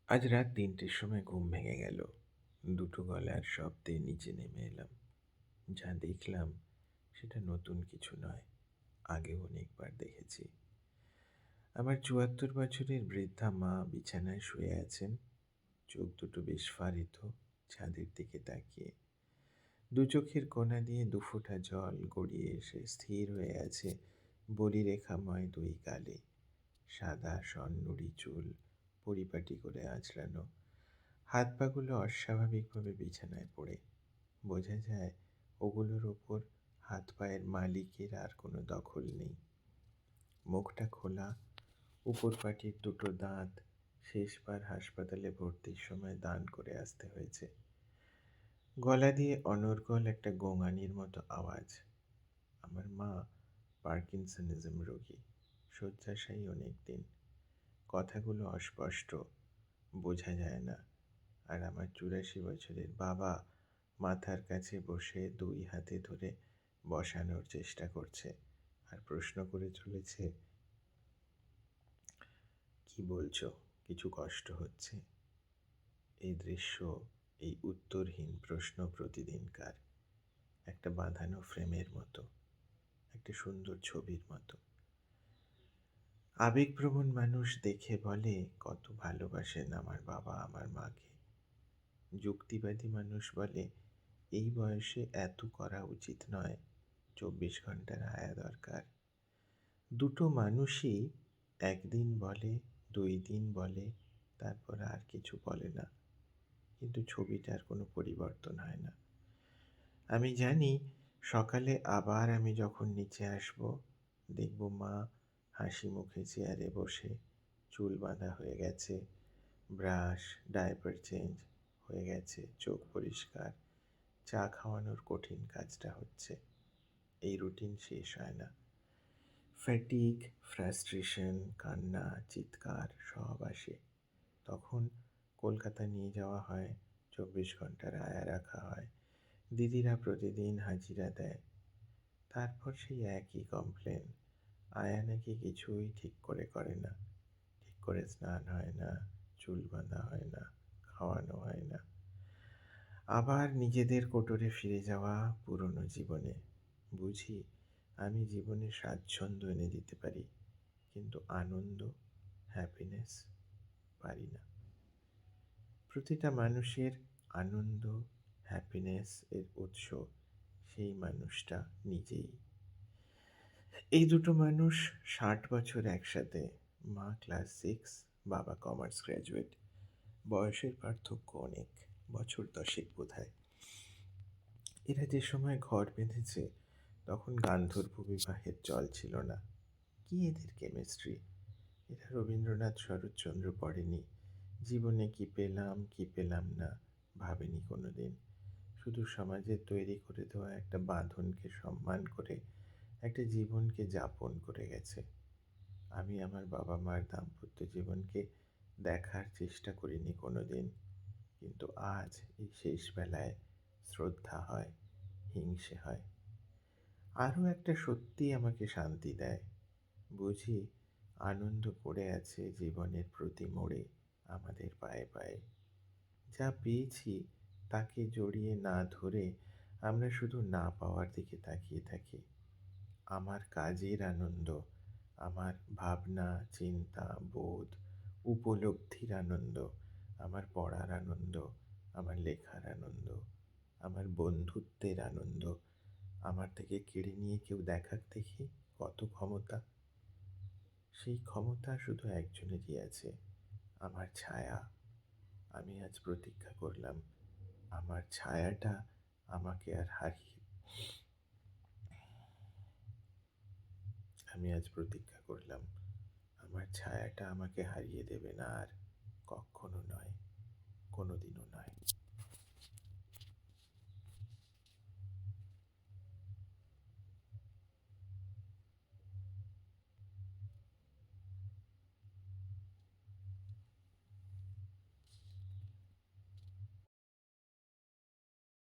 আজ রাত ৩টের সময় ঘুম ভেঙে গেল। দুটো গলার শব্দে নিচে নেমে এলাম। যা দেখলাম সেটা নতুন কিছু নয়, আগেও অনেকবার দেখেছি। আমার ৭৪ বছরের বৃদ্ধা মা বিছানায় শুয়ে আছেন, চোখ দুটো বিস্ফারিত, ছাদের দিকে তাকিয়ে। দু চোখের কোণা দিয়ে দুফোঁটা জল গড়িয়ে এসে স্থির হয়ে আছে বলিরেখাময় দুই গালে। সাদা সন্নুড়ি চুল পরিপাটি করে আঁচড়ানো, হাত পাগুলো অস্বাভাবিকভাবে বিছানায় পড়ে। বোঝা যায় ওগুলোর ওপর হাত পায়ের মালিকের আর কোনো দখল নেই। মুখটা খোলা, উপর পাটির দুটো দাঁত শেষবার হাসপাতালে ভর্তির সময় দান করে আসতে হয়েছে। গলা দিয়ে অনর্গল একটা গোঙানির মতো আওয়াজ। আমার মা পার্কিনসনিজম রোগী, শয্যাশায়ী অনেক দিন। কথাগুলো অস্পষ্ট, বোঝা যায় না। আর আমার ৮৪ বছরের বাবা মাথার কাছে বসে দুই হাতে ধরে বসানোর চেষ্টা করছে আর প্রশ্ন করে চলেছে, কি বলছো? কিছু কষ্ট হচ্ছে? এই দৃশ্য, এই উত্তরহীন প্রশ্ন প্রতিদিনকার, একটা বাঁধানো ফ্রেমের মতো, একটা সুন্দর ছবির মতো। আবেগপ্রবণ মানুষ দেখে বলে কত ভালোবাসেন আমার বাবা আমার মাকে। যুক্তিবাদী মানুষ বলে এই বয়সে এত করা উচিত নয়, ২৪ ঘন্টার আয়া দরকার। দুটো মানুষই একদিন বলে, ২ দিন বলে, তারপর আর কিছু বলে না, কিন্তু ছবিটার কোনো পরিবর্তন হয় না। আমি জানি সকালে আবার আমি যখন নিচে আসব, দেখব মা হাসি মুখে চেয়ারে বসে, চুল বাঁধা হয়ে গেছে, ব্রাশ, ডায়াপার চেঞ্জ হয়ে গেছে, চোখ পরিষ্কার, চা খাওয়ানোর কঠিন কাজটা হচ্ছে। এই রুটিন শেষ হয় না। ফ্যাটিগ, ফ্রাস্ট্রেশন, কান্না, চিৎকার সব আসে। তখন কলকাতা নিয়ে যাওয়া হয়, ২৪ ঘন্টার আয়া রাখা হয়। দিদিরা প্রতিদিন হাজিরা দেয়। তারপর সেই একই কমপ্লেন, আয়া নাকি কিছুই ঠিক করে করে না। ঠিক করে স্নান হয় না, চুল বাঁধা হয় না, খাওয়ানো হয় না। আবার নিজেদের কোটরে ফিরে যাওয়া পুরনো জীবনে। বুঝি আমি জীবনে স্বাচ্ছন্দ্য এনে দিতে পারি, কিন্তু আনন্দ, হ্যাপিনেস পারি না। প্রতিটা মানুষের আনন্দ, হ্যাপিনেস এর উৎস সেই মানুষটা নিজেই। এই দুটো মানুষ ৬০ বছর একসাথে, মা ক্লাস 6, বাবা কমার্স গ্র্যাজুয়েট। বয়সের পার্থক্য অনেক, বছর ১০ বোধহয়। এরা যে সময় ঘর বেঁধেছে তখন গান্ধর্ব বিবাহের চল ছিল না। কি এদের কেমিস্ট্রি! এরা রবীন্দ্রনাথ শরৎচন্দ্র পড়েনি। জীবনে কি পেলাম কি পেলাম না ভাবেনি কোনো দিন। শুধু সমাজের তৈরি করে দেওয়া একটা বাঁধনকে সম্মান করে একটা জীবনকে যাপন করে গেছে। আমি আমার বাবা মার দাম্পত্য জীবনকে দেখার চেষ্টা করিনি কোনো দিন, কিন্তু আজ এই শেষ বেলায় শ্রদ্ধা হয়, হিংসে হয়। আরও একটা সত্যি আমাকে শান্তি দেয়। বুঝি আনন্দ পড়ে আছে জীবনের প্রতি মোড়ে, আমাদের পায়ে পায়ে। যা পেয়েছি তাকে জড়িয়ে না ধরে আমরা শুধু না পাওয়ার দিকে তাকিয়ে থাকি। আমার কাজের আনন্দ, আমার ভাবনা, চিন্তা, বোধ, উপলব্ধির আনন্দ, আমার পড়ার আনন্দ, আমার লেখার আনন্দ, আমার বন্ধুত্বের আনন্দ, আমার থেকে কেড়ে নিয়ে কেউ দেখাক দেখি কত ক্ষমতা। সেই ক্ষমতা শুধু একজনেরই আছে, আমার ছায়া। আমি আজ প্রতিজ্ঞা করলাম, আমার ছায়াটা আমাকে আর হারিয়ে আমি আজ প্রতিজ্ঞা করলাম, আমার ছায়াটা আমাকে হারিয়ে দেবে না আর, কক্ষনো নয়, কোনোদিনও নয়।